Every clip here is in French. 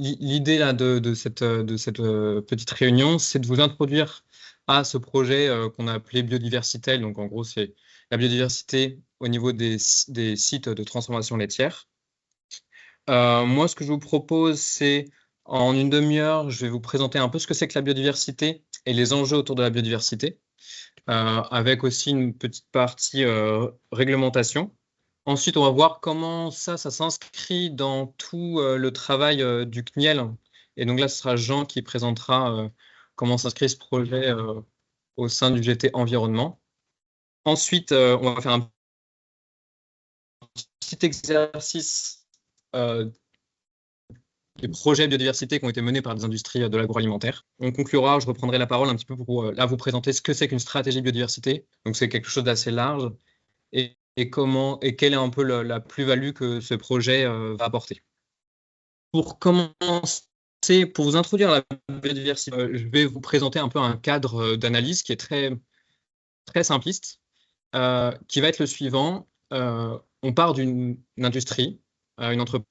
l'idée là de cette petite réunion, c'est de vous introduire à ce projet qu'on a appelé Biodiversitel. Donc en gros, c'est la biodiversité au niveau des sites de transformation laitière. Moi, ce que je vous propose, c'est en une demi-heure, je vais vous présenter un peu ce que c'est que la biodiversité et les enjeux autour de la biodiversité, avec aussi une petite partie réglementation. Ensuite, on va voir comment ça s'inscrit dans tout le travail du CNIEL. Et donc là, ce sera Jean qui présentera comment s'inscrit ce projet au sein du GT Environnement. Ensuite, on va faire un petit exercice des projets biodiversité qui ont été menés par des industries de l'agroalimentaire. On conclura, je reprendrai la parole un petit peu pour là vous présenter ce que c'est qu'une stratégie biodiversité. Donc c'est quelque chose d'assez large et comment et quelle est un peu la plus-value que ce projet va apporter. Pour commencer, pour vous introduire à la biodiversité, je vais vous présenter un peu un cadre d'analyse qui est très, très simpliste, qui va être le suivant. On part d'une industrie, une entreprise,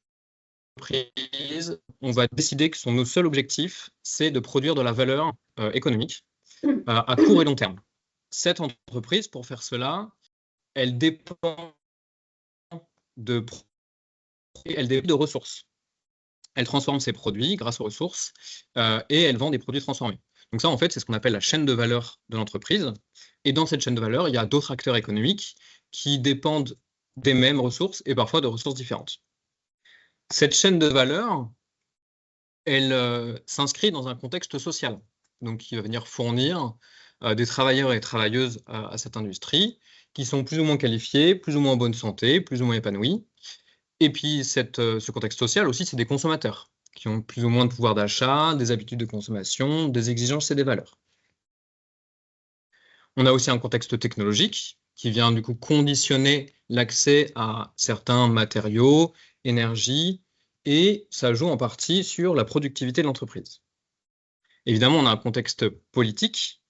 on va décider que son seul objectif, c'est de produire de la valeur économique à court et long terme. Cette entreprise, pour faire cela, elle dépend de ressources. Elle transforme ses produits grâce aux ressources et elle vend des produits transformés. Donc ça, en fait, c'est ce qu'on appelle la chaîne de valeur de l'entreprise. Et dans cette chaîne de valeur, il y a d'autres acteurs économiques qui dépendent des mêmes ressources et parfois de ressources différentes. Cette chaîne de valeur, elle s'inscrit dans un contexte social, donc qui va venir fournir des travailleurs et travailleuses à cette industrie qui sont plus ou moins qualifiés, plus ou moins en bonne santé, plus ou moins épanouis. Et puis, ce contexte social aussi, c'est des consommateurs qui ont plus ou moins de pouvoir d'achat, des habitudes de consommation, des exigences et des valeurs. On a aussi un contexte technologique qui vient du coup conditionner l'accès à certains matériaux, énergie, et ça joue en partie sur la productivité de l'entreprise. Évidemment, on a un contexte politique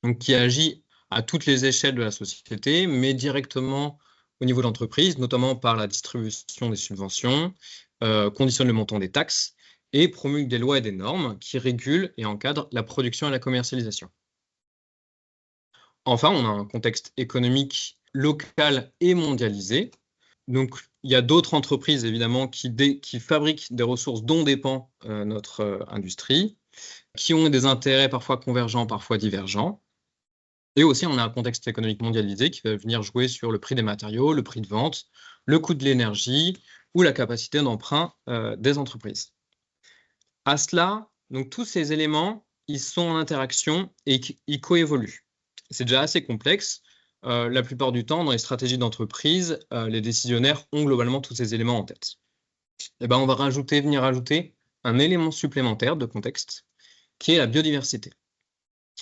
donc, qui agit à toutes les échelles de la société, mais directement au niveau de l'entreprise, notamment par la distribution des subventions, conditionne le montant des taxes et promulgue des lois et des normes qui régulent et encadrent la production et la commercialisation. Enfin, on a un contexte économique local et mondialisé. Donc, il y a d'autres entreprises, évidemment, qui fabriquent des ressources dont dépend notre industrie, qui ont des intérêts parfois convergents, parfois divergents. Et aussi, on a un contexte économique mondialisé qui va venir jouer sur le prix des matériaux, le prix de vente, le coût de l'énergie ou la capacité d'emprunt des entreprises. À cela, donc, tous ces éléments, ils sont en interaction et ils coévoluent. C'est déjà assez complexe. La plupart du temps, dans les stratégies d'entreprise, les décisionnaires ont globalement tous ces éléments en tête. Et ben, on va venir rajouter un élément supplémentaire de contexte, qui est la biodiversité.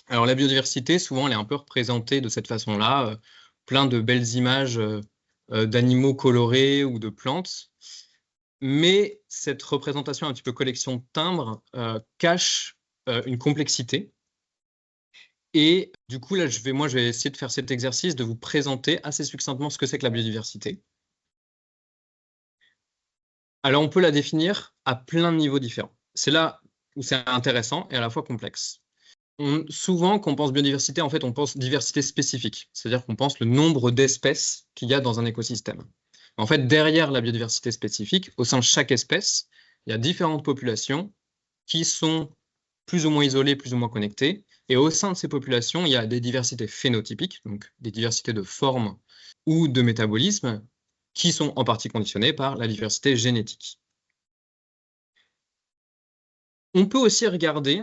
Alors la biodiversité, souvent, elle est un peu représentée de cette façon-là, plein de belles images d'animaux colorés ou de plantes. Mais cette représentation un petit peu collection de timbres cache une complexité. Et du coup, là, je vais essayer de faire cet exercice, de vous présenter assez succinctement ce que c'est que la biodiversité. Alors, on peut la définir à plein de niveaux différents. C'est là où c'est intéressant et à la fois complexe. Souvent, quand on pense biodiversité, en fait, on pense diversité spécifique, c'est-à-dire qu'on pense le nombre d'espèces qu'il y a dans un écosystème. En fait, derrière la biodiversité spécifique, au sein de chaque espèce, il y a différentes populations qui sont plus ou moins isolées, plus ou moins connectées. Et au sein de ces populations, il y a des diversités phénotypiques, donc des diversités de formes ou de métabolisme, qui sont en partie conditionnées par la diversité génétique. On peut aussi regarder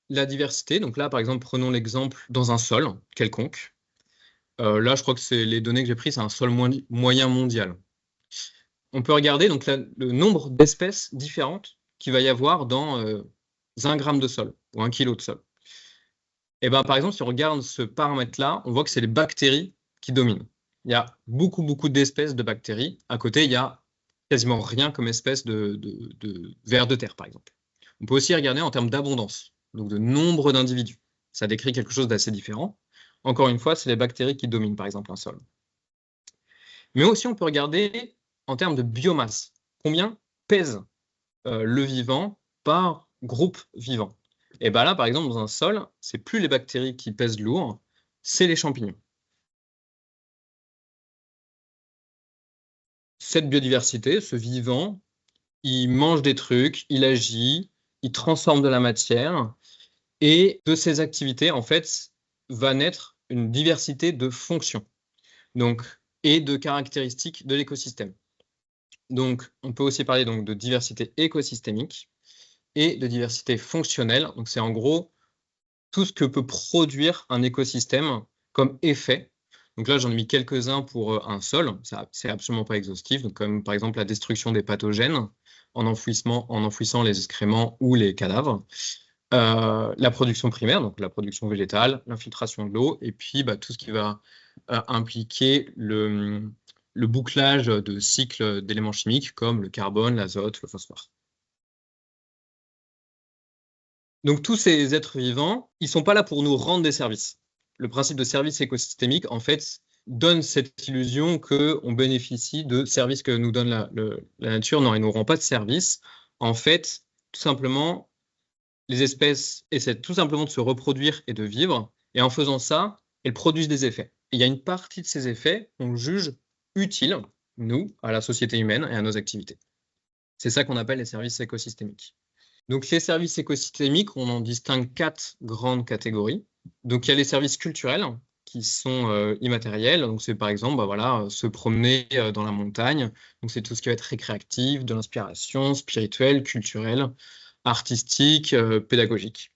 la diversité. Donc là, par exemple, prenons l'exemple dans un sol quelconque. Là, je crois que les données que j'ai prises, c'est un sol moyen mondial. On peut regarder donc le nombre d'espèces différentes qu'il va y avoir dans 1 gramme de sol ou 1 kilo de sol. Et ben, par exemple, si on regarde ce paramètre-là, on voit que c'est les bactéries qui dominent. Il y a beaucoup d'espèces de bactéries. À côté, il y a quasiment rien comme espèce de vers de terre, par exemple. On peut aussi regarder en termes d'abondance, donc de nombre d'individus. Ça décrit quelque chose d'assez différent. Encore une fois, c'est les bactéries qui dominent, par exemple, un sol. Mais aussi, on peut regarder en termes de biomasse. Combien pèse le vivant par groupe vivant. Et bien là, par exemple, dans un sol, c'est plus les bactéries qui pèsent lourd, c'est les champignons. Cette biodiversité, ce vivant, il mange des trucs, il agit, il transforme de la matière, et de ces activités, en fait, va naître une diversité de fonctions, donc, et de caractéristiques de l'écosystème. Donc, on peut aussi parler donc, de diversité écosystémique et de diversité fonctionnelle. Donc, c'est en gros tout ce que peut produire un écosystème comme effet. Donc là, j'en ai mis quelques-uns pour un sol. C'est absolument pas exhaustif. Donc, comme par exemple la destruction des pathogènes en enfouissant les excréments ou les cadavres. La production primaire, donc la production végétale, l'infiltration de l'eau, et puis tout ce qui va impliquer le bouclage de cycles d'éléments chimiques comme le carbone, l'azote, le phosphore. Donc tous ces êtres vivants, ils ne sont pas là pour nous rendre des services. Le principe de service écosystémique, en fait, donne cette illusion qu'on bénéficie de services que nous donne la nature. Non, il ne nous rend pas de service. En fait, tout simplement, les espèces essaient tout simplement de se reproduire et de vivre, et en faisant ça, elles produisent des effets. Et il y a une partie de ces effets qu'on juge utiles, nous, à la société humaine et à nos activités. C'est ça qu'on appelle les services écosystémiques. Donc les services écosystémiques, on en distingue 4 grandes catégories. Donc il y a les services culturels, qui sont immatériels. Donc c'est par exemple se promener dans la montagne. Donc c'est tout ce qui va être récréatif, de l'inspiration, spirituelle, culturelle, artistique, pédagogique.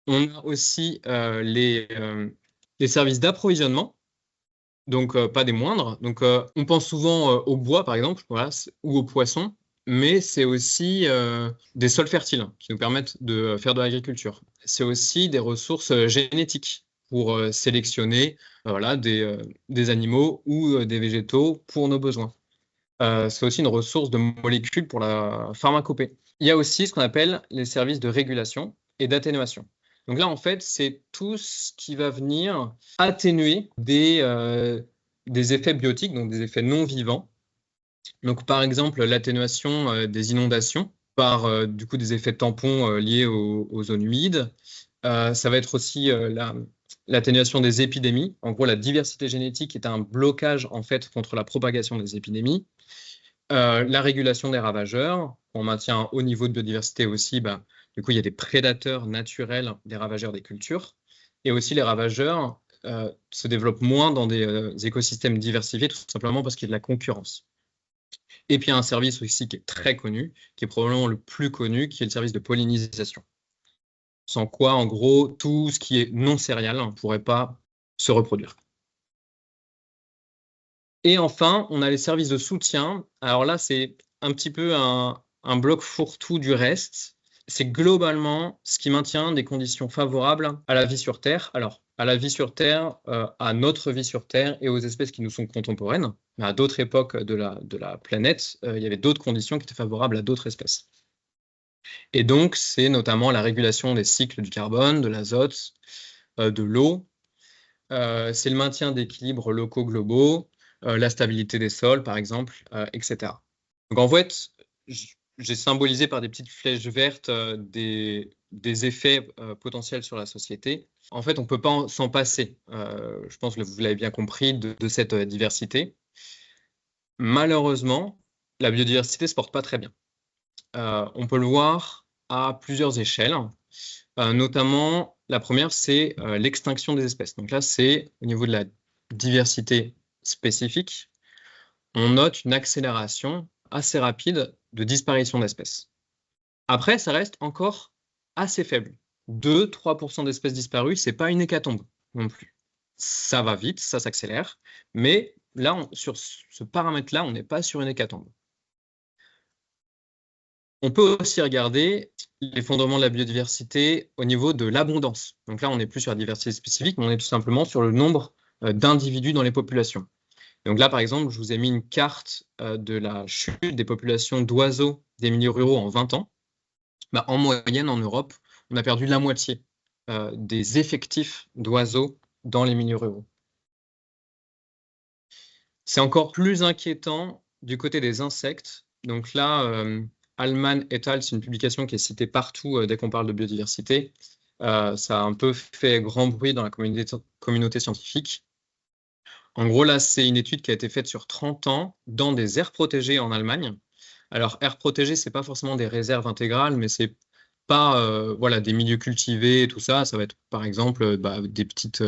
On a aussi les services d'approvisionnement, donc pas des moindres. Donc on pense souvent au bois, par exemple, ou aux poissons, mais c'est aussi des sols fertiles qui nous permettent de faire de l'agriculture. C'est aussi des ressources génétiques pour sélectionner des animaux ou des végétaux pour nos besoins. C'est aussi une ressource de molécules pour la pharmacopée. Il y a aussi ce qu'on appelle les services de régulation et d'atténuation. Donc là, en fait, c'est tout ce qui va venir atténuer des effets biotiques, donc des effets non vivants. Donc, par exemple, l'atténuation des inondations par du coup des effets tampons liés aux zones humides. Ça va être aussi l'atténuation des épidémies. En gros, la diversité génétique est un blocage en fait contre la propagation des épidémies. La régulation des ravageurs, on maintient un haut niveau de biodiversité aussi. Du coup, il y a des prédateurs naturels des ravageurs des cultures. Et aussi, les ravageurs se développent moins dans des écosystèmes diversifiés, tout simplement parce qu'il y a de la concurrence. Et puis, il y a un service aussi qui est très connu, qui est probablement le plus connu, qui est le service de pollinisation. Sans quoi, en gros, tout ce qui est non céréal ne pourrait pas se reproduire. Et enfin, on a les services de soutien. Alors là, c'est un petit peu un bloc fourre-tout du reste. C'est globalement ce qui maintient des conditions favorables à la vie sur Terre. Alors, à la vie sur Terre, à notre vie sur Terre et aux espèces qui nous sont contemporaines. Mais à d'autres époques de la planète, il y avait d'autres conditions qui étaient favorables à d'autres espèces. Et donc, c'est notamment la régulation des cycles du carbone, de l'azote, de l'eau. C'est le maintien d'équilibres locaux globaux, la stabilité des sols, par exemple, etc. Donc, en fait, j'ai symbolisé par des petites flèches vertes des effets potentiels sur la société. En fait, on ne peut pas s'en passer. Je pense que vous l'avez bien compris de cette diversité. Malheureusement, la biodiversité ne se porte pas très bien. On peut le voir à plusieurs échelles. Notamment, la première, c'est l'extinction des espèces. Donc là, c'est au niveau de la diversité spécifique, on note une accélération assez rapide de disparition d'espèces. Après, ça reste encore assez faible. 2-3% d'espèces disparues, ce n'est pas une hécatombe non plus. Ça va vite, ça s'accélère, mais là, sur ce paramètre-là, on n'est pas sur une hécatombe. On peut aussi regarder l'effondrement de la biodiversité au niveau de l'abondance. Donc là, on n'est plus sur la diversité spécifique, mais on est tout simplement sur le nombre d'individus dans les populations. Donc là, par exemple, je vous ai mis une carte de la chute des populations d'oiseaux des milieux ruraux en 20 ans. En moyenne, en Europe, on a perdu la moitié des effectifs d'oiseaux dans les milieux ruraux. C'est encore plus inquiétant du côté des insectes. Donc là, Allman et al., c'est une publication qui est citée partout dès qu'on parle de biodiversité. Ça a un peu fait grand bruit dans la communauté scientifique. En gros, là, c'est une étude qui a été faite sur 30 ans dans des aires protégées en Allemagne. Alors, aires protégées, c'est pas forcément des réserves intégrales, mais c'est pas voilà, des milieux cultivés et tout ça. Ça va être, par exemple, des petites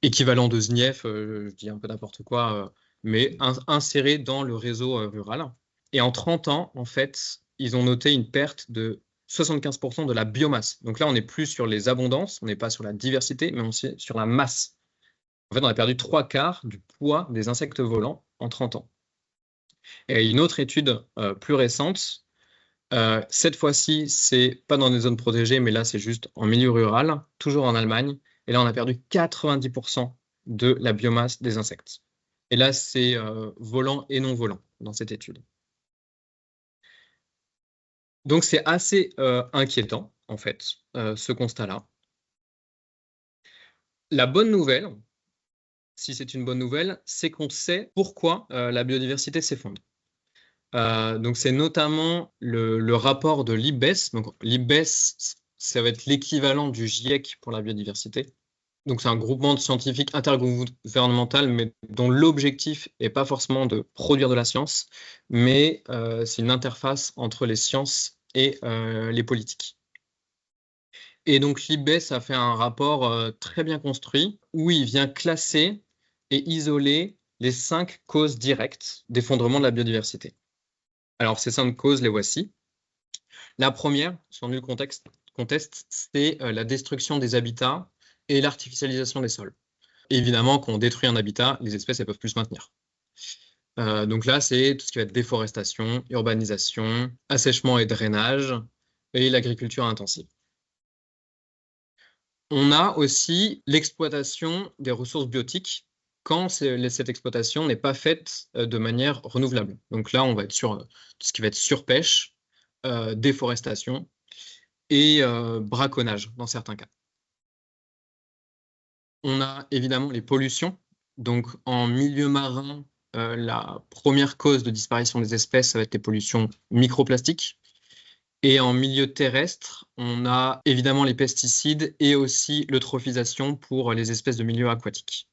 équivalents de ZNIEF, je dis un peu n'importe quoi, mais insérés dans le réseau rural. Et en 30 ans, en fait, ils ont noté une perte de 75% de la biomasse. Donc là, on n'est plus sur les abondances, on n'est pas sur la diversité, mais on est sur la masse. En fait, on a perdu 3/4 du poids des insectes volants en 30 ans. Et une autre étude plus récente, cette fois-ci, c'est pas dans des zones protégées, mais là, c'est juste en milieu rural, toujours en Allemagne. Et là, on a perdu 90% de la biomasse des insectes. Et là, c'est volant et non volant dans cette étude. Donc, c'est assez inquiétant, en fait, ce constat-là. La bonne nouvelle, si c'est une bonne nouvelle, c'est qu'on sait pourquoi la biodiversité s'effondre. Donc, c'est notamment le rapport de l'IPBES. Donc, l'IPBES, ça va être l'équivalent du GIEC pour la biodiversité. Donc, c'est un groupement de scientifiques intergouvernemental, mais dont l'objectif n'est pas forcément de produire de la science, mais c'est une interface entre les sciences et les politiques. Et donc, l'IPBES a fait un rapport très bien construit où il vient classer et isoler les 5 causes directes d'effondrement de la biodiversité. Alors, ces 5 causes, les voici. La première, sans nul conteste, c'est la destruction des habitats et l'artificialisation des sols. Évidemment, quand on détruit un habitat, les espèces ne peuvent plus se maintenir. Donc là, c'est tout ce qui va être déforestation, urbanisation, assèchement et drainage, et l'agriculture intensive. On a aussi l'exploitation des ressources biotiques quand cette exploitation n'est pas faite de manière renouvelable. Donc là, on va être sur tout ce qui va être surpêche, déforestation et braconnage dans certains cas. On a évidemment les pollutions. Donc en milieu marin, la première cause de disparition des espèces, ça va être les pollutions microplastiques. Et en milieu terrestre, on a évidemment les pesticides et aussi l'eutrophisation pour les espèces de milieux aquatiques.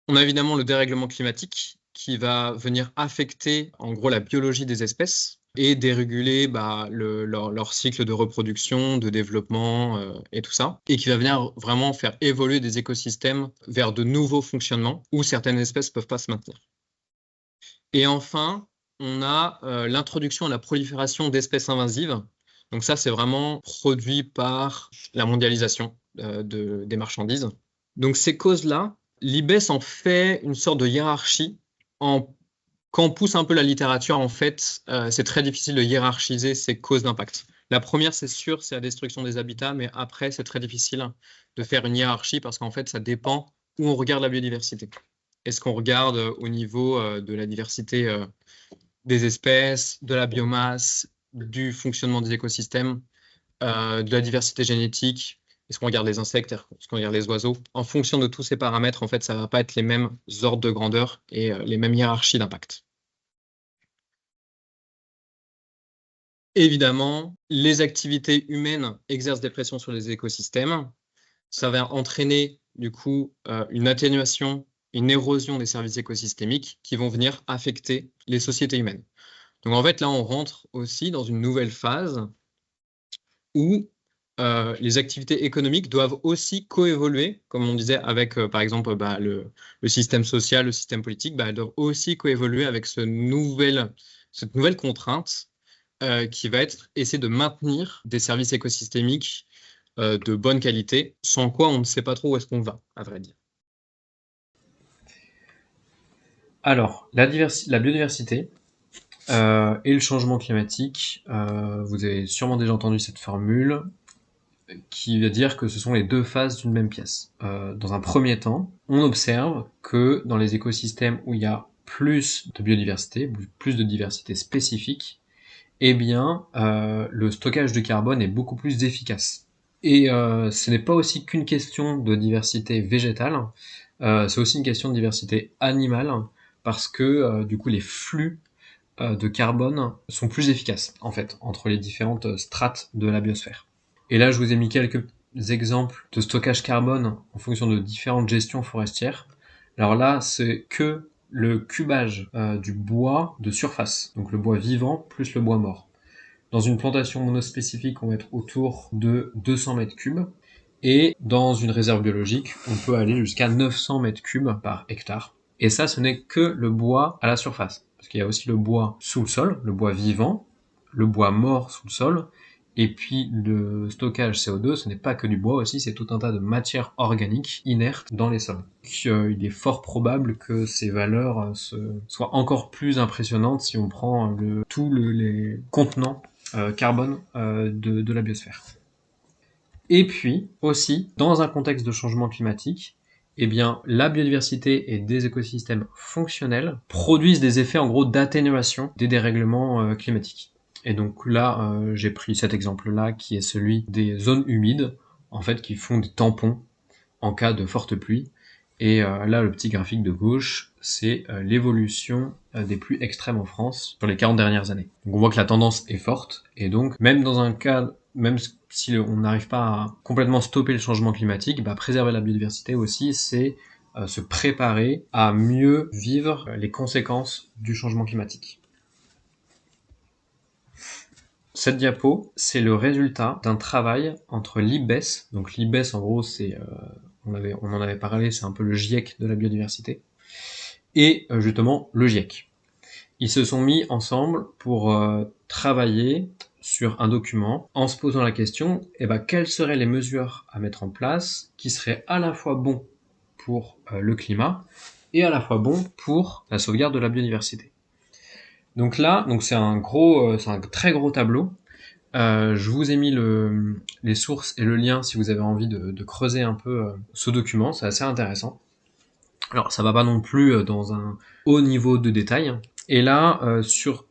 On a évidemment le dérèglement climatique qui va venir affecter en gros la biologie des espèces et déréguler leur cycle de reproduction, de développement et tout ça, et qui va venir vraiment faire évoluer des écosystèmes vers de nouveaux fonctionnements où certaines espèces ne peuvent pas se maintenir. Et enfin, on a l'introduction et la prolifération d'espèces invasives. Donc ça, c'est vraiment produit par la mondialisation des marchandises. Donc ces causes-là, l'IPBES en fait une sorte de hiérarchie. Quand on pousse un peu la littérature, en fait, c'est très difficile de hiérarchiser ces causes d'impact. La première, c'est sûr, c'est la destruction des habitats, mais après, c'est très difficile de faire une hiérarchie parce qu'en fait, ça dépend où on regarde la biodiversité. Est-ce qu'on regarde au niveau de la diversité des espèces, de la biomasse, du fonctionnement des écosystèmes, de la diversité génétique? Est-ce qu'on regarde les insectes? Est-ce qu'on regarde les oiseaux? En fonction de tous ces paramètres, en fait, ça ne va pas être les mêmes ordres de grandeur et les mêmes hiérarchies d'impact. Évidemment, les activités humaines exercent des pressions sur les écosystèmes. Ça va entraîner, du coup, une atténuation, une érosion des services écosystémiques qui vont venir affecter les sociétés humaines. Donc, en fait, là, on rentre aussi dans une nouvelle phase où les activités économiques doivent aussi coévoluer, comme on disait, avec, par exemple, le système social, le système politique, elles doivent aussi coévoluer avec cette nouvelle contrainte qui va être essayer de maintenir des services écosystémiques de bonne qualité, sans quoi on ne sait pas trop où est-ce qu'on va, à vrai dire. Alors, la biodiversité et le changement climatique, vous avez sûrement déjà entendu cette formule qui veut dire que ce sont les deux faces d'une même pièce. Dans un premier temps, on observe que dans les écosystèmes où il y a plus de biodiversité, plus de diversité spécifique, eh bien, le stockage de carbone est beaucoup plus efficace. Et ce n'est pas aussi qu'une question de diversité végétale, c'est aussi une question de diversité animale, parce que du coup les flux de carbone sont plus efficaces, en fait, entre les différentes strates de la biosphère. Et là, je vous ai mis quelques exemples de stockage carbone en fonction de différentes gestions forestières. Alors là, c'est que le cubage du bois de surface, donc le bois vivant plus le bois mort. Dans une plantation monospécifique, on va être autour de 200 mètres cubes. Et dans une réserve biologique, on peut aller jusqu'à 900 mètres cubes par hectare. Et ça, ce n'est que le bois à la surface. Parce qu'il y a aussi le bois sous le sol, le bois vivant, le bois mort sous le sol, et puis le stockage CO2, ce n'est pas que du bois aussi, c'est tout un tas de matières organiques inertes dans les sols. Donc, il est fort probable que ces valeurs soient encore plus impressionnantes si on prend tous les contenants carbone de la biosphère. Et puis aussi, dans un contexte de changement climatique, eh bien, la biodiversité et des écosystèmes fonctionnels produisent des effets en gros d'atténuation des dérèglements climatiques. Et donc là, j'ai pris cet exemple-là qui est celui des zones humides, en fait, qui font des tampons en cas de forte pluie. Et là, le petit graphique de gauche, c'est l'évolution des pluies extrêmes en France sur les 40 dernières années. Donc on voit que la tendance est forte, et donc même dans un cas, même si on n'arrive pas à complètement stopper le changement climatique, préserver la biodiversité aussi, c'est se préparer à mieux vivre les conséquences du changement climatique. Cette diapo, c'est le résultat d'un travail entre l'IBES, donc l'IBES en gros c'est, on en avait parlé, c'est un peu le GIEC de la biodiversité, et justement le GIEC. Ils se sont mis ensemble pour travailler sur un document en se posant la question, quelles seraient les mesures à mettre en place qui seraient à la fois bons pour le climat et à la fois bons pour la sauvegarde de la biodiversité. Donc là, c'est un très gros tableau. Je vous ai mis les sources et le lien si vous avez envie de creuser un peu ce document, c'est assez intéressant. Alors ça va pas non plus dans un haut niveau de détail. Et là,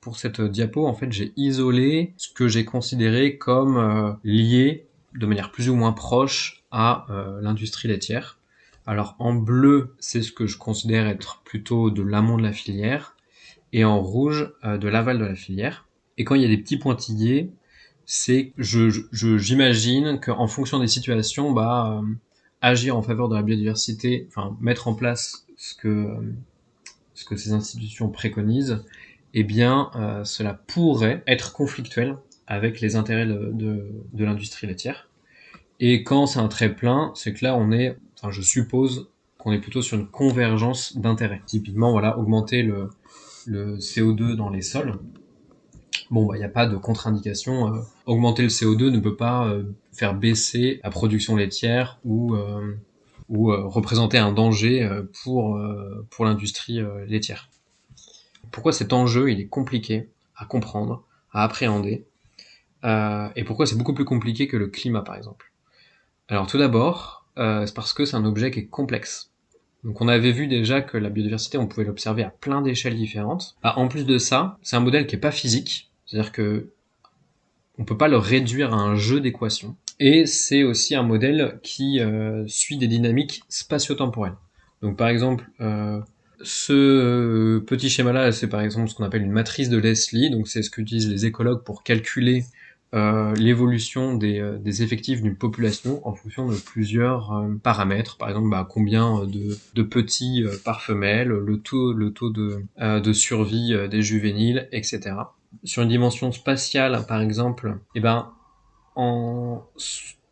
pour cette diapo, en fait, j'ai isolé ce que j'ai considéré comme lié de manière plus ou moins proche à l'industrie laitière. Alors en bleu, c'est ce que je considère être plutôt de l'amont de la filière, et en rouge, de l'aval de la filière. Et quand il y a des petits pointillés, c'est j'imagine qu'en fonction des situations, agir en faveur de la biodiversité, enfin mettre en place ce que ces institutions préconisent, cela pourrait être conflictuel avec les intérêts de l'industrie laitière. Et quand c'est un trait plein, c'est que là je suppose qu'on est plutôt sur une convergence d'intérêts. Typiquement, voilà, augmenter le CO2 dans les sols. Bon, il n'y a pas de contre-indication. Augmenter le CO2 ne peut pas faire baisser la production laitière ou représenter un danger pour l'industrie laitière. Pourquoi cet enjeu il est compliqué à comprendre, à appréhender, et pourquoi c'est beaucoup plus compliqué que le climat par exemple. Alors tout d'abord, c'est parce que c'est un objet qui est complexe. Donc on avait vu déjà que la biodiversité, on pouvait l'observer à plein d'échelles différentes. En plus de ça, c'est un modèle qui est pas physique, c'est-à-dire que on peut pas le réduire à un jeu d'équations. Et c'est aussi un modèle qui suit des dynamiques spatio-temporelles. Donc par exemple, ce petit schéma-là, c'est par exemple ce qu'on appelle une matrice de Leslie, donc c'est ce qu'utilisent les écologues pour calculer l'évolution des effectifs d'une population en fonction de plusieurs paramètres, par exemple combien de petits par femelle, le taux de survie des juvéniles, etc. Sur une dimension spatiale, par exemple, en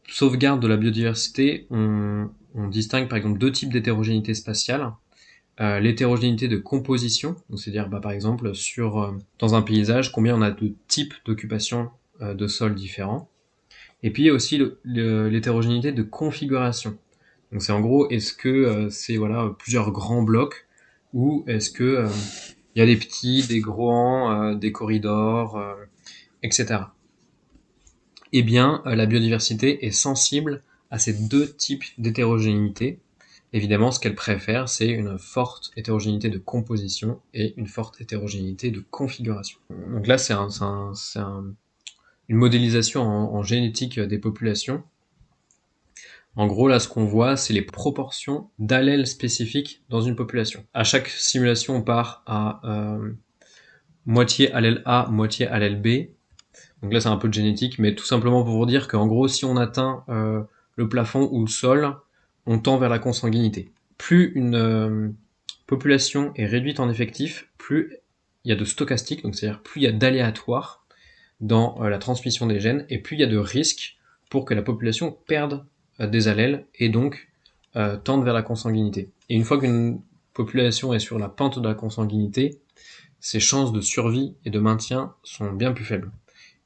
sauvegarde de la biodiversité, on distingue par exemple deux types d'hétérogénéité spatiale. L'hétérogénéité de composition, donc c'est-à-dire par exemple dans un paysage, combien on a de types d'occupation de sols différents. Et puis il y a aussi l'hétérogénéité de configuration. Donc c'est en gros, est-ce que c'est plusieurs grands blocs, ou est-ce que il y a des petits, des grands, des corridors, etc. La biodiversité est sensible à ces deux types d'hétérogénéité. Évidemment, ce qu'elle préfère, c'est une forte hétérogénéité de composition et une forte hétérogénéité de configuration. Donc là, c'est une modélisation en génétique des populations. En gros, là, ce qu'on voit, c'est les proportions d'allèles spécifiques dans une population. À chaque simulation, on part moitié allèle A, moitié allèle B. Donc là, c'est un peu de génétique, mais tout simplement pour vous dire qu'en gros, si on atteint le plafond ou le sol, on tend vers la consanguinité. Plus une population est réduite en effectif, plus il y a de stochastique, donc c'est-à-dire plus il y a d'aléatoire dans la transmission des gènes, et plus il y a de risques pour que la population perde des allèles et donc tende vers la consanguinité. Et une fois qu'une population est sur la pente de la consanguinité, ses chances de survie et de maintien sont bien plus faibles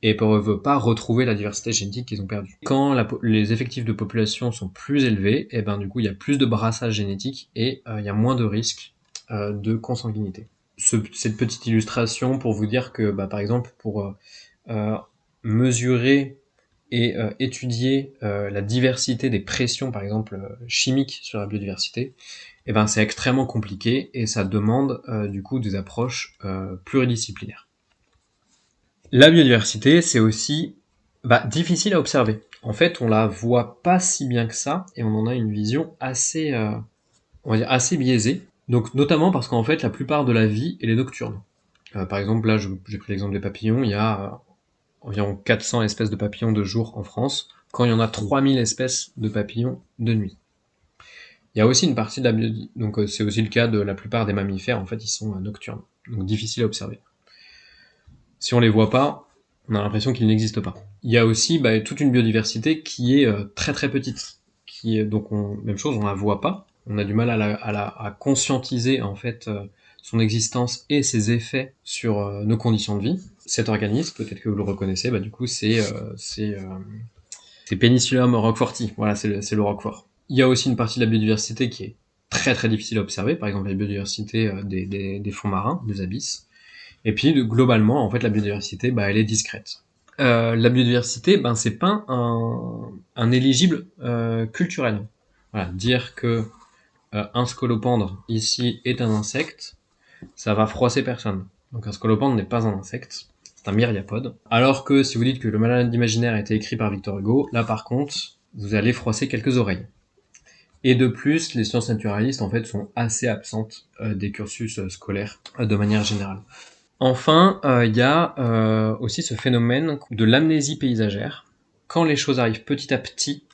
et ne peuvent pas retrouver la diversité génétique qu'ils ont perdue. Quand les effectifs de population sont plus élevés, et ben du coup il y a plus de brassage génétique et il y a moins de risques de consanguinité. Cette petite illustration pour vous dire que, par exemple, pour mesurer et étudier la diversité des pressions, par exemple chimiques sur la biodiversité, et ben c'est extrêmement compliqué et ça demande du coup des approches pluridisciplinaires. La biodiversité, c'est aussi difficile à observer. En fait, on la voit pas si bien que ça, et on en a une vision assez, on va dire assez biaisée. Donc, notamment parce qu'en fait, la plupart de la vie, elle est nocturne. Par exemple, là, j'ai pris l'exemple des papillons, il y a environ 400 espèces de papillons de jour en France, quand il y en a 3000 espèces de papillons de nuit. Il y a aussi une partie de la biodiversité, donc c'est aussi le cas de la plupart des mammifères, en fait, ils sont nocturnes, donc difficiles à observer. Si on les voit pas, on a l'impression qu'ils n'existent pas. Il y a aussi toute une biodiversité qui est très très petite. Donc même chose, on la voit pas. On a du mal à conscientiser en fait son existence et ses effets sur nos conditions de vie. Cet organisme, peut-être que vous le reconnaissez, du coup c'est Penicillium roqueforti. Voilà, c'est le roquefort. Il y a aussi une partie de la biodiversité qui est très très difficile à observer, par exemple la biodiversité des fonds marins, des abysses. Et puis globalement, en fait, la biodiversité, elle est discrète. La biodiversité, c'est pas un éligible culturel. Voilà, dire que un scolopendre ici est un insecte, ça va froisser personne. Donc un scolopendre n'est pas un insecte, c'est un myriapode. Alors que si vous dites que le malade imaginaire a été écrit par Victor Hugo, là par contre, vous allez froisser quelques oreilles. Et de plus, les sciences naturalistes en fait sont assez absentes des cursus scolaires de manière générale. Enfin, il y a aussi ce phénomène de l'amnésie paysagère. Quand les choses arrivent petit à petit,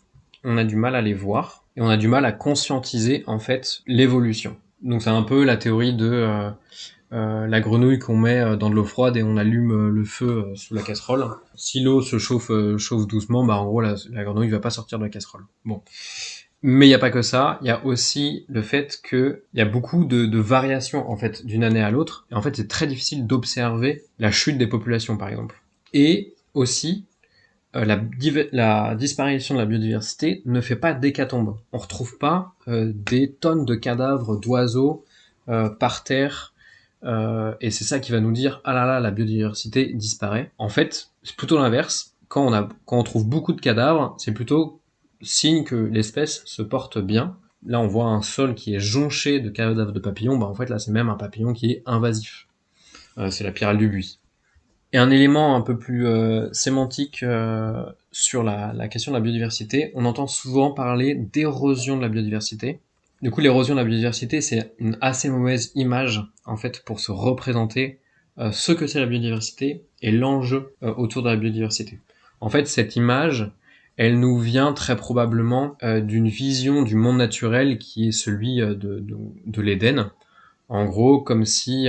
on a du mal à les voir et on a du mal à conscientiser en fait l'évolution. Donc c'est un peu la théorie de la grenouille qu'on met dans de l'eau froide et on allume le feu sous la casserole. Si l'eau se chauffe doucement, en gros la grenouille va pas sortir de la casserole. Bon. Mais il n'y a pas que ça, il y a aussi le fait qu'il y a beaucoup de variations en fait d'une année à l'autre, et en fait c'est très difficile d'observer la chute des populations par exemple. Et aussi, la disparition de la biodiversité ne fait pas d'hécatombe. On retrouve pas des tonnes de cadavres d'oiseaux par terre, et c'est ça qui va nous dire ah là là, la biodiversité disparaît. En fait, c'est plutôt l'inverse. Quand on trouve beaucoup de cadavres, c'est plutôt signe que l'espèce se porte bien. Là, on voit un sol qui est jonché de cadavres de papillons. En fait, là, c'est même un papillon qui est invasif. C'est la pyrale du buis. Et un élément un peu plus sémantique sur la question de la biodiversité, on entend souvent parler d'érosion de la biodiversité. Du coup, l'érosion de la biodiversité, c'est une assez mauvaise image, en fait, pour se représenter ce que c'est la biodiversité et l'enjeu autour de la biodiversité. En fait, cette image, elle nous vient très probablement d'une vision du monde naturel qui est celui de l'Éden. En gros, comme si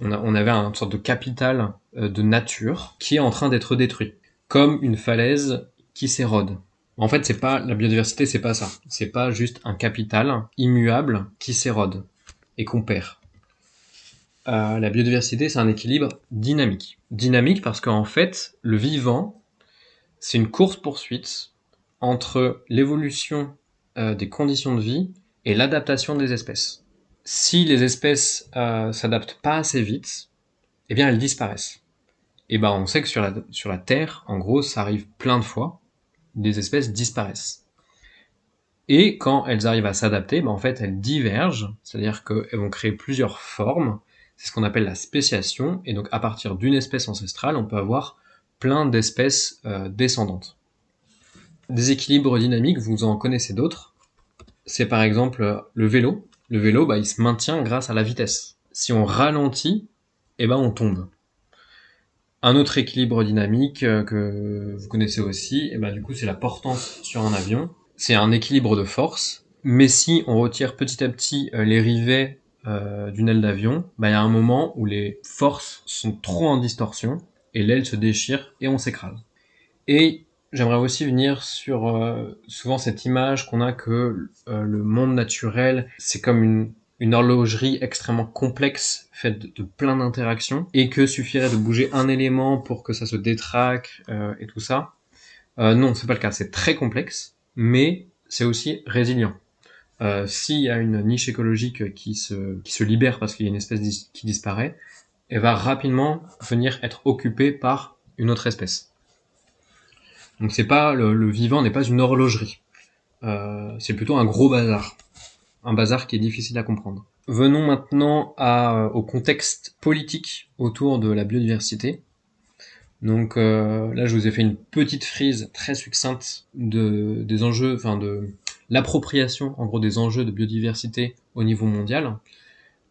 on avait une sorte de capital de nature qui est en train d'être détruit, comme une falaise qui s'érode. En fait, la biodiversité, c'est pas ça. C'est pas juste un capital immuable qui s'érode et qu'on perd. La biodiversité, c'est un équilibre dynamique. Dynamique parce qu'en fait, le vivant, c'est une course-poursuite entre l'évolution des conditions de vie et l'adaptation des espèces. Si les espèces s'adaptent pas assez vite, eh bien elles disparaissent. Et on sait que sur la Terre, en gros, ça arrive plein de fois, des espèces disparaissent. Et quand elles arrivent à s'adapter, en fait elles divergent, c'est-à-dire qu'elles vont créer plusieurs formes, c'est ce qu'on appelle la spéciation, et donc à partir d'une espèce ancestrale, on peut avoir plein d'espèces descendantes. Des équilibres dynamiques, vous en connaissez d'autres. C'est par exemple le vélo. Le vélo, il se maintient grâce à la vitesse. Si on ralentit, et ben on tombe. Un autre équilibre dynamique que vous connaissez aussi, et ben du coup c'est la portance sur un avion. C'est un équilibre de force, mais si on retire petit à petit les rivets d'une aile d'avion, ben il y a un moment où les forces sont trop en distorsion et l'aile se déchire et on s'écrase. Et j'aimerais aussi venir sur souvent cette image qu'on a que le monde naturel, c'est comme une horlogerie extrêmement complexe, faite de plein d'interactions, et que suffirait de bouger un élément pour que ça se détraque et tout ça. Non, c'est pas le cas. C'est très complexe, mais c'est aussi résilient. S'il y a une niche écologique qui se libère parce qu'il y a une espèce qui disparaît, elle va rapidement venir être occupée par une autre espèce. Donc c'est pas le vivant n'est pas une horlogerie. C'est plutôt un gros bazar, un bazar qui est difficile à comprendre. Venons maintenant au contexte politique autour de la biodiversité. Donc là, je vous ai fait une petite frise très succincte des enjeux, enfin de l'appropriation, en gros, des enjeux de biodiversité au niveau mondial.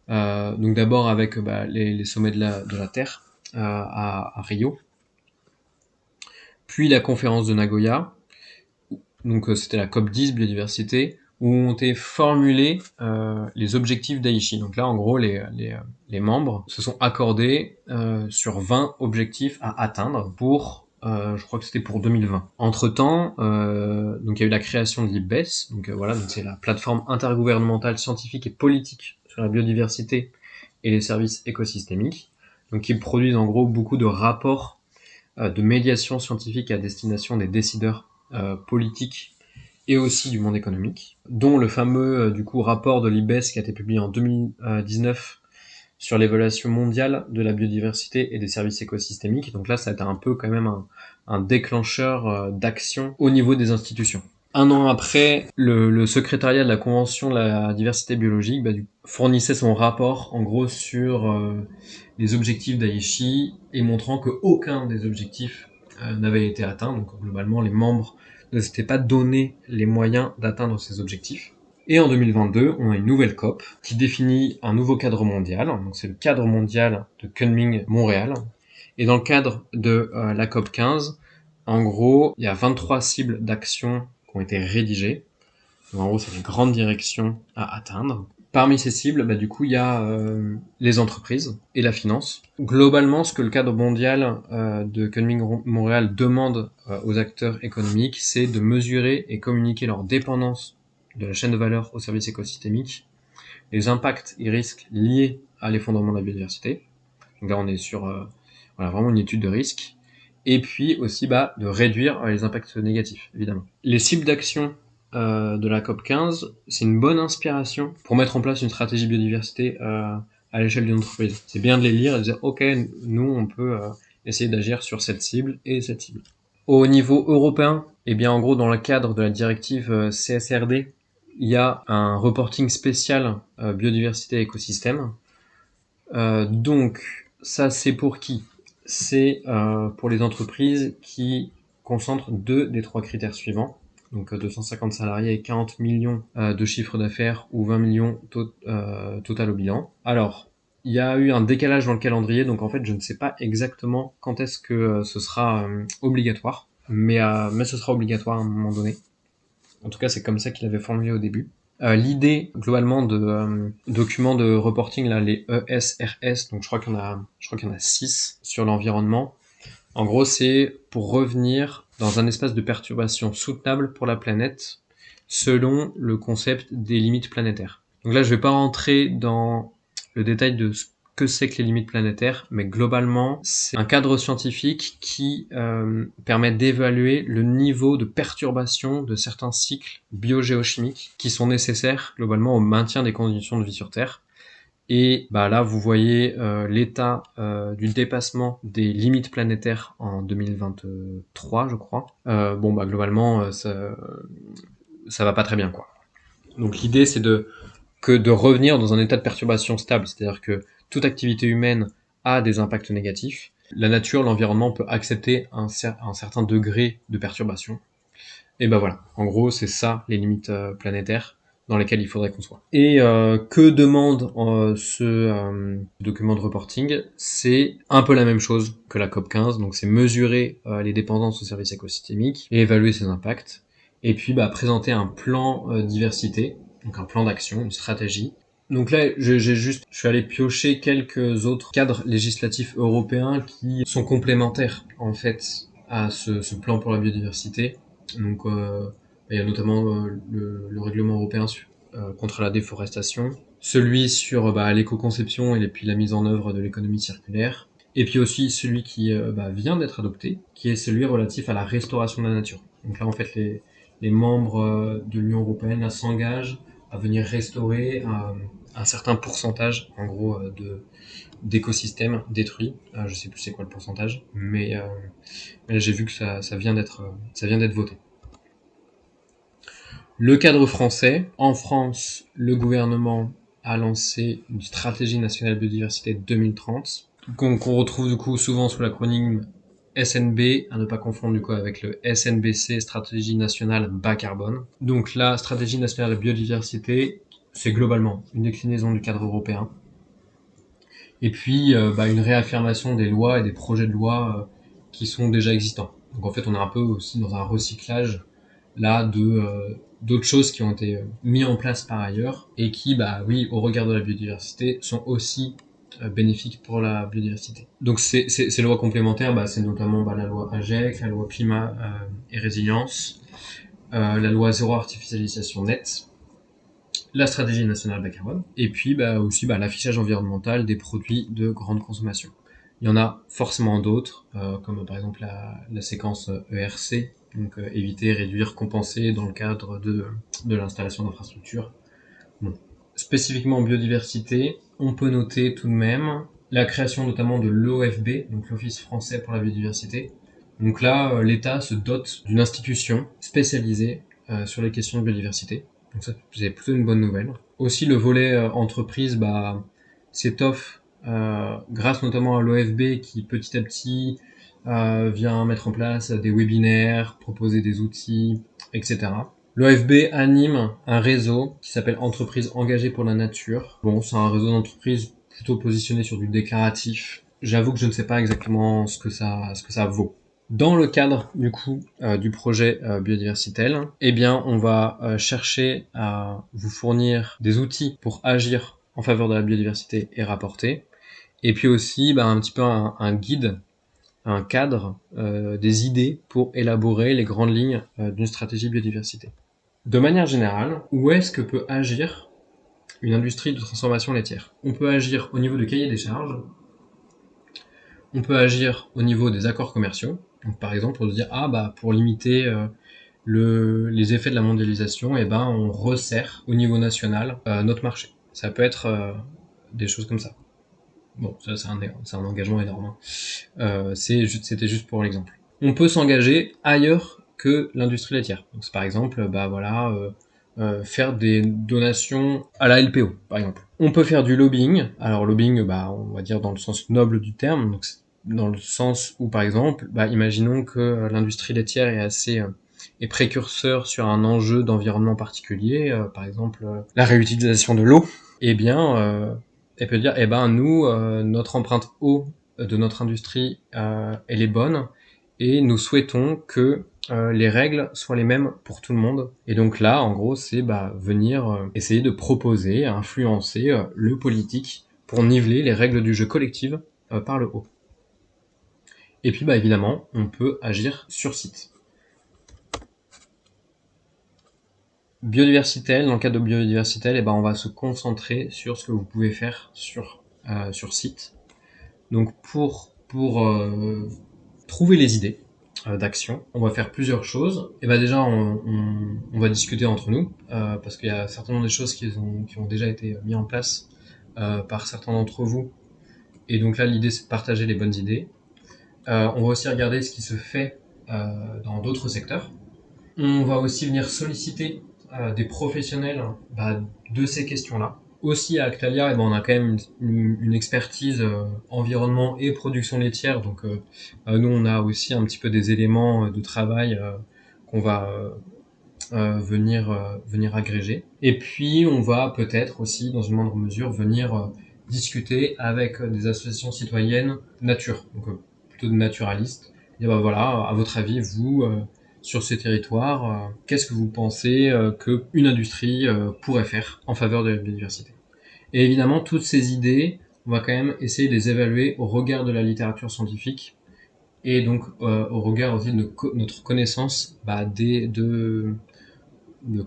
Donc d'abord avec les sommets de la Terre à Rio, puis la conférence de Nagoya. Donc c'était la COP10 biodiversité, où ont été formulés les objectifs d'Aichi. Donc là, en gros, les membres se sont accordés sur 20 objectifs à atteindre pour, je crois que c'était pour 2020. Entre-temps, donc il y a eu la création de l'IPBES, donc voilà, donc c'est la plateforme intergouvernementale scientifique et politique sur la biodiversité et les services écosystémiques, donc qui produisent en gros beaucoup de rapports de médiation scientifique à destination des décideurs politiques et aussi du monde économique, dont le fameux du coup rapport de l'IPBES qui a été publié en 2019 sur l'évaluation mondiale de la biodiversité et des services écosystémiques. Donc là, ça a été un peu quand même un déclencheur d'action au niveau des institutions. Un an après, le secrétariat de la Convention de la diversité biologique fournissait son rapport en gros sur les objectifs d'Aichi et montrant qu'aucun des objectifs n'avait été atteint. Donc globalement, les membres ne s'étaient pas donné les moyens d'atteindre ces objectifs. Et en 2022, on a une nouvelle COP qui définit un nouveau cadre mondial. Donc c'est le cadre mondial de Kunming-Montréal. Et dans le cadre de la COP 15, en gros, il y a 23 cibles d'action qui ont été rédigées. Donc, en gros, c'est les grandes directions à atteindre. Parmi ces cibles, du coup, il y a les entreprises et la finance. Globalement, ce que le cadre mondial de Kunming-Montréal demande aux acteurs économiques, c'est de mesurer et communiquer leur dépendance de la chaîne de valeur au service écosystémique, les impacts et risques liés à l'effondrement de la biodiversité. Donc là, on est sur vraiment une étude de risque. Et puis aussi de réduire les impacts négatifs, évidemment. Les cibles d'action de la COP 15, c'est une bonne inspiration pour mettre en place une stratégie biodiversité à l'échelle d'une entreprise. C'est bien de les lire et de dire, ok, nous, on peut essayer d'agir sur cette cible et cette cible. Au niveau européen, en gros, dans le cadre de la directive CSRD, il y a un reporting spécial biodiversité et écosystème. Donc, ça, c'est pour qui ? C'est pour les entreprises qui concentrent 2 des 3 critères suivants. Donc 250 salariés et 40 millions de chiffre d'affaires ou 20 millions total au bilan. Alors, il y a eu un décalage dans le calendrier, donc en fait, je ne sais pas exactement quand est-ce que ce sera obligatoire, mais ce sera obligatoire à un moment donné. En tout cas, c'est comme ça qu'il avait formulé au début. L'idée globalement de documents de reporting là, les ESRS, donc je crois qu'il y en a 6 sur l'environnement. En gros, c'est pour revenir dans un espace de perturbation soutenable pour la planète selon le concept des limites planétaires. Donc là, je vais pas rentrer dans le détail de ce que c'est que les limites planétaires, mais globalement, c'est un cadre scientifique qui permet d'évaluer le niveau de perturbation de certains cycles biogéochimiques qui sont nécessaires globalement au maintien des conditions de vie sur Terre. Et là, vous voyez l'état du dépassement des limites planétaires en 2023, je crois. Globalement, ça va pas très bien, quoi. Donc l'idée, c'est de revenir dans un état de perturbation stable, c'est-à-dire que toute activité humaine a des impacts négatifs. La nature, l'environnement peut accepter un certain degré de perturbation. Et voilà, en gros, c'est ça les limites planétaires. dans lesquels il faudrait qu'on soit. Et que demande ce document de reporting? C'est un peu la même chose que la COP15, donc c'est mesurer les dépendances au service écosystémique et évaluer ses impacts. Et puis présenter un plan diversité, donc un plan d'action, une stratégie. Donc là, je suis allé piocher quelques autres cadres législatifs européens qui sont complémentaires en fait à ce plan pour la biodiversité. Donc il y a notamment le règlement européen contre la déforestation, celui sur l'éco-conception et puis la mise en œuvre de l'économie circulaire, et puis aussi celui qui vient d'être adopté, qui est celui relatif à la restauration de la nature. Donc là, en fait, les membres de l'Union européenne là, s'engagent à venir restaurer un certain pourcentage, en gros, d'écosystèmes détruits. Je sais plus c'est quoi le pourcentage, mais là, j'ai vu que ça vient d'être voté. Le cadre français. En France, le gouvernement a lancé une stratégie nationale biodiversité 2030, qu'on retrouve du coup souvent sous l'acronyme SNB, à ne pas confondre du coup avec le SNBC, stratégie nationale bas carbone. Donc la stratégie nationale biodiversité, c'est globalement une déclinaison du cadre européen. Et puis une réaffirmation des lois et des projets de loi qui sont déjà existants. Donc en fait, on est un peu aussi dans un recyclage là d'autres choses qui ont été mis en place par ailleurs et qui, au regard de la biodiversité, sont aussi bénéfiques pour la biodiversité. Donc ces lois complémentaires, c'est notamment la loi AGEC, la loi climat et résilience, la loi zéro artificialisation nette, la stratégie nationale bas carbone, et puis aussi l'affichage environnemental des produits de grande consommation. Il y en a forcément d'autres, comme par exemple la séquence ERC, donc éviter, réduire, compenser dans le cadre de l'installation d'infrastructures. Bon. Spécifiquement en biodiversité, on peut noter tout de même la création notamment de l'OFB, donc l'Office français pour la biodiversité. Donc là, l'État se dote d'une institution spécialisée sur les questions de biodiversité. Donc ça, c'est plutôt une bonne nouvelle. Aussi, le volet entreprise s'étoffe grâce notamment à l'OFB qui petit à petit vient mettre en place des webinaires, proposer des outils, etc. L'OFB anime un réseau qui s'appelle Entreprises engagées pour la nature. Bon, c'est un réseau d'entreprises plutôt positionné sur du déclaratif. J'avoue que je ne sais pas exactement ce que ça vaut. Dans le cadre du coup du projet Biodiversitel, on va chercher à vous fournir des outils pour agir en faveur de la biodiversité et rapporter. Et puis aussi un petit peu un guide, un cadre, des idées pour élaborer les grandes lignes d'une stratégie biodiversité. De manière générale, où est-ce que peut agir une industrie de transformation laitière? On peut agir au niveau du cahier des charges, on peut agir au niveau des accords commerciaux. Donc, par exemple, pour se dire pour limiter les effets de la mondialisation, on resserre au niveau national notre marché. Ça peut être des choses comme ça. Bon, ça c'est un engagement énorme. C'était juste pour l'exemple. On peut s'engager ailleurs que l'industrie laitière. Donc, c'est par exemple, faire des donations à la LPO, par exemple. On peut faire du lobbying. Alors lobbying, on va dire dans le sens noble du terme, donc dans le sens où, par exemple, imaginons que l'industrie laitière est précurseur sur un enjeu d'environnement particulier, par exemple la réutilisation de l'eau. Elle peut dire, nous, notre empreinte eau de notre industrie, elle est bonne, et nous souhaitons que les règles soient les mêmes pour tout le monde. Et donc là, en gros, c'est venir essayer de proposer, influencer le politique pour niveler les règles du jeu collectives par le haut. Et puis, évidemment, on peut agir sur site. Biodiversitel, dans le cadre de Biodiversitel, on va se concentrer sur ce que vous pouvez faire sur site. Donc pour trouver les idées d'action, on va faire plusieurs choses. Et déjà on va discuter entre nous parce qu'il y a certainement des choses qui ont déjà été mises en place par certains d'entre vous. Et donc là l'idée c'est de partager les bonnes idées. On va aussi regarder ce qui se fait dans d'autres secteurs. On va aussi venir solliciter des professionnels de ces questions-là. Aussi à Actalia, on a quand même une expertise environnement et production laitière, donc nous on a aussi un petit peu des éléments de travail qu'on va venir agréger. Et puis on va peut-être aussi, dans une moindre mesure, venir discuter avec des associations citoyennes nature, donc plutôt de naturalistes. Et ben voilà, à votre avis, vous, sur ces territoires, qu'est-ce que vous pensez qu'une industrie pourrait faire en faveur de la biodiversité? Et évidemment, toutes ces idées, on va quand même essayer de les évaluer au regard de la littérature scientifique et donc au regard aussi de notre connaissance de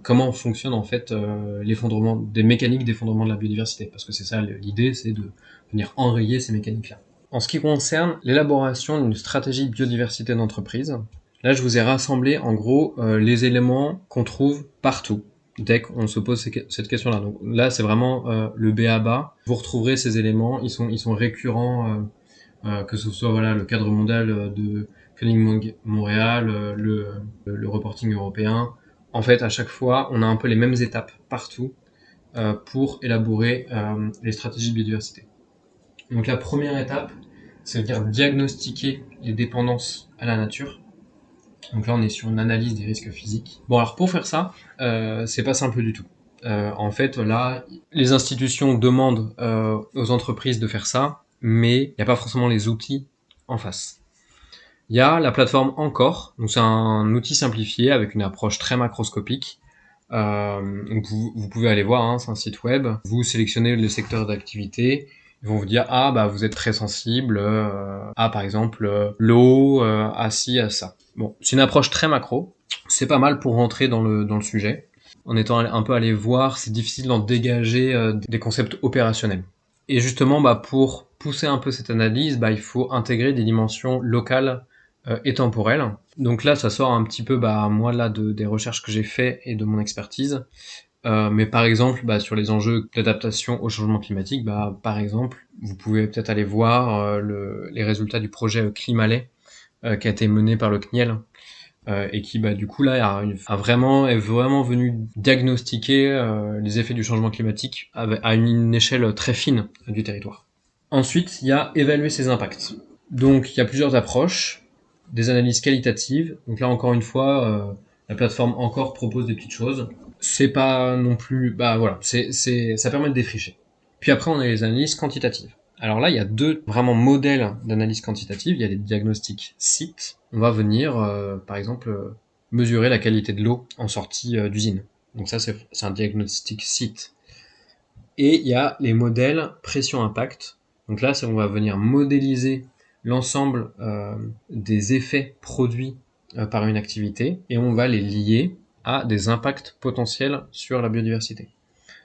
comment fonctionne en fait l'effondrement, des mécaniques d'effondrement de la biodiversité, parce que c'est ça l'idée, c'est de venir enrayer ces mécaniques-là. En ce qui concerne l'élaboration d'une stratégie biodiversité d'entreprise, là je vous ai rassemblé en gros les éléments qu'on trouve partout dès qu'on se pose cette question-là. Donc là c'est vraiment le B.A.-ba. Vous retrouverez ces éléments, ils sont récurrents, que ce soit voilà le cadre mondial de Cunning Montréal, le reporting européen. En fait, à chaque fois, on a un peu les mêmes étapes partout pour élaborer les stratégies de biodiversité. Donc la première étape, c'est de dire diagnostiquer les dépendances à la nature. Donc là, on est sur une analyse des risques physiques. Bon, alors pour faire ça, c'est pas simple du tout. En fait, là, les institutions demandent aux entreprises de faire ça, mais il n'y a pas forcément les outils en face. Il y a la plateforme Encore, donc c'est un outil simplifié avec une approche très macroscopique. Donc vous pouvez aller voir, hein, c'est un site web. Vous sélectionnez le secteur d'activité. Ils vont vous dire vous êtes très sensible à par exemple l'eau, à ci, à ça. Bon, c'est une approche très macro. C'est pas mal pour rentrer dans le sujet. En étant un peu allé voir, c'est difficile d'en dégager des concepts opérationnels. Et justement, pour pousser un peu cette analyse, il faut intégrer des dimensions locales et temporelles. Donc là, ça sort un petit peu, moi là, des recherches que j'ai fait et de mon expertise. Mais par exemple, sur les enjeux d'adaptation au changement climatique, par exemple, vous pouvez peut-être aller voir les résultats du projet Climalet qui a été mené par le CNIEL et qui, du coup, là, est vraiment venu diagnostiquer les effets du changement climatique à une échelle très fine du territoire. Ensuite, il y a évaluer ses impacts. Donc, il y a plusieurs approches, des analyses qualitatives. Donc là, encore une fois, la plateforme Encore propose des petites choses. C'est pas non plus, ça permet de défricher. Puis après, on a les analyses quantitatives. Alors là, il y a deux vraiment modèles d'analyse quantitative. Il y a les diagnostics sites. On va venir, par exemple, mesurer la qualité de l'eau en sortie d'usine. Donc ça, c'est un diagnostic site. Et il y a les modèles pression-impact. Donc là, on va venir modéliser l'ensemble des effets produits par une activité et on va les lier à des impacts potentiels sur la biodiversité.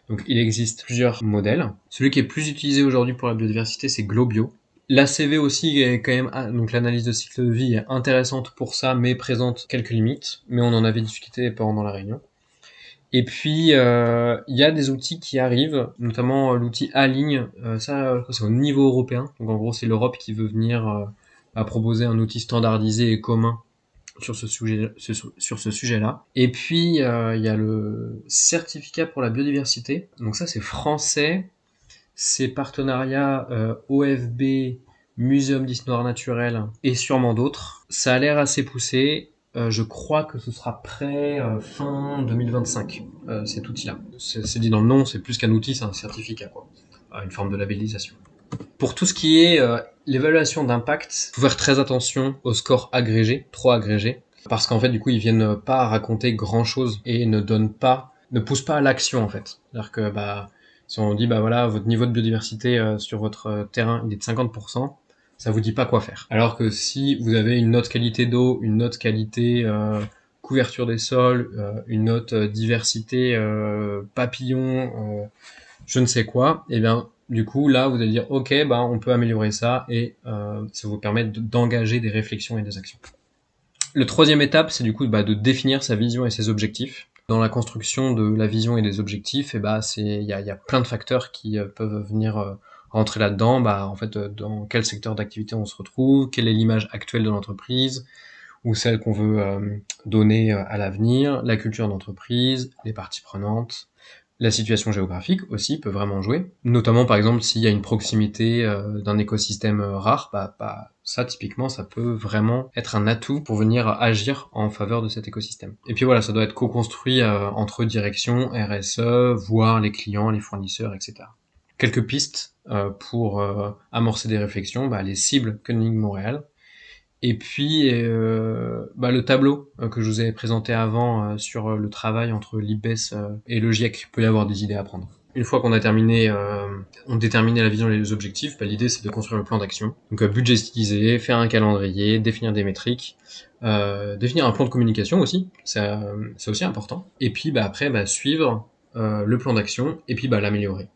Donc il existe plusieurs modèles. Celui qui est plus utilisé aujourd'hui pour la biodiversité, c'est Globio. L'ACV aussi est quand même, donc l'analyse de cycle de vie est intéressante pour ça, mais présente quelques limites. Mais on en avait discuté pendant la réunion. Et puis il y a des outils qui arrivent, notamment l'outil A-Ligne. Ça, c'est au niveau européen. Donc en gros, c'est l'Europe qui veut venir proposer un outil standardisé et commun sur ce sujet-là. Et puis il y a le certificat pour la biodiversité. Donc ça, c'est français. C'est partenariat OFB, Muséum d'histoire naturelle et sûrement d'autres. Ça a l'air assez poussé. Je crois que ce sera prêt fin 2025, cet outil-là. C'est dit dans le nom, c'est plus qu'un outil, c'est un certificat, quoi. Une forme de labellisation. Pour tout ce qui est l'évaluation d'impact, faut faire très attention aux scores agrégés, trop agrégés, parce qu'en fait, du coup, ils viennent pas raconter grand-chose et ne poussent pas à l'action, en fait. C'est-à-dire que, si on dit, voilà, votre niveau de biodiversité sur votre terrain, il est de 50%, ça vous dit pas quoi faire. Alors que si vous avez une note qualité d'eau, une note qualité couverture des sols, une note diversité papillons, je ne sais quoi, et bien du coup là vous allez dire ok, on peut améliorer ça et ça vous permet d'engager des réflexions et des actions. Le troisième étape, c'est du coup de définir sa vision et ses objectifs. Dans la construction de la vision et des objectifs, il y a plein de facteurs qui peuvent venir rentrer là-dedans. En fait, dans quel secteur d'activité on se retrouve, quelle est l'image actuelle de l'entreprise ou celle qu'on veut donner à l'avenir, la culture d'entreprise, les parties prenantes, La situation géographique aussi peut vraiment jouer, notamment par exemple s'il y a une proximité d'un écosystème rare, ça typiquement ça peut vraiment être un atout pour venir agir en faveur de cet écosystème. Et puis voilà, ça doit être co-construit entre direction, RSE, voire les clients, les fournisseurs, etc. Quelques pistes pour amorcer des réflexions, les cibles Koenig Montréal, et puis le tableau que je vous avais présenté avant sur le travail entre l'IBES et le GIEC, peut y avoir des idées à prendre. Une fois qu'on a terminé, on déterminé la vision et les objectifs, l'idée c'est de construire le plan d'action. Donc budgétiser, faire un calendrier, définir des métriques, définir un plan de communication aussi, c'est aussi important. Et puis après suivre le plan d'action et puis l'améliorer.